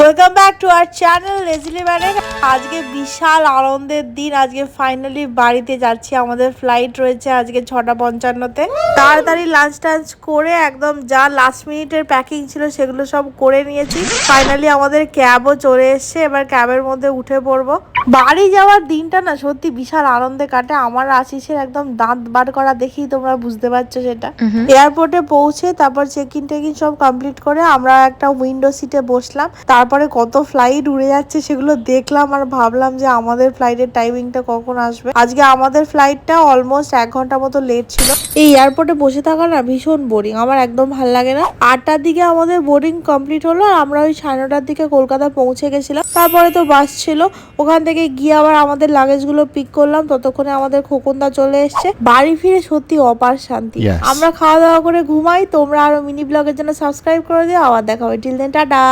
Welcome back to our channel লেজলি ম্যানের। আজকে বিশাল আনন্দের দিন। আজকে ফাইনালি বাড়িতে যাচ্ছি। আমাদের ফ্লাইট রয়েছে আজকে 6:55-তে। তাড়াতাড়ি লাঞ্চ টাঞ্চ করে একদম যা লাস্ট মিনিটের প্যাকিং ছিল সেগুলো সব করে নিয়েছি। ফাইনালি আমাদের ক্যাবও চলে এসছে। এবার ক্যাবের মধ্যে উঠে পড়বো। বাড়ি যাওয়ার দিনটা না সত্যি বিশাল আনন্দে কাটে। আমার আশিসের একদম দাঁত বার করা দেখেই তোমরা বুঝতে পারছো সেটা। এয়ারপোর্টে পৌঁছে তারপর চেক ইন টেকিং সব কমপ্লিট করে আমরা একটা উইন্ডো সিটে বসলাম। তারপরে কত ফ্লাইট উড়ে যাচ্ছে সেগুলো দেখলাম আর ভাবলাম যে আমাদের ফ্লাইটের টাইমিংটা কখন আসবে। আজকে আমাদের ফ্লাইটটা অলমোস্ট 1 ঘন্টা মতো লেট ছিল। এই এয়ারপোর্টে বসে থাকা না ভীষণ বোরিং, আমার একদম ভালো লাগে না। 8টার দিকে আমাদের বোর্ডিং কমপ্লিট হলো আর আমরা ওই 9:30টার দিকে কলকাতা পৌঁছে গেছিলাম। তারপরে তো বাস ছিল, ওখান থেকে গিয়ে আবার আমাদের লাগেজগুলো পিক করলাম। ততক্ষণে আমাদের খোকনদা চলে এসছে। বাড়ি ফিরে সত্যি অপার শান্তি। আমরা খাওয়া দাওয়া করে ঘুমাই। তোমরা আরো মিনি ব্লগের জন্য সাবস্ক্রাইব করে দিও। আবার দেখা হবে। Till then, tata.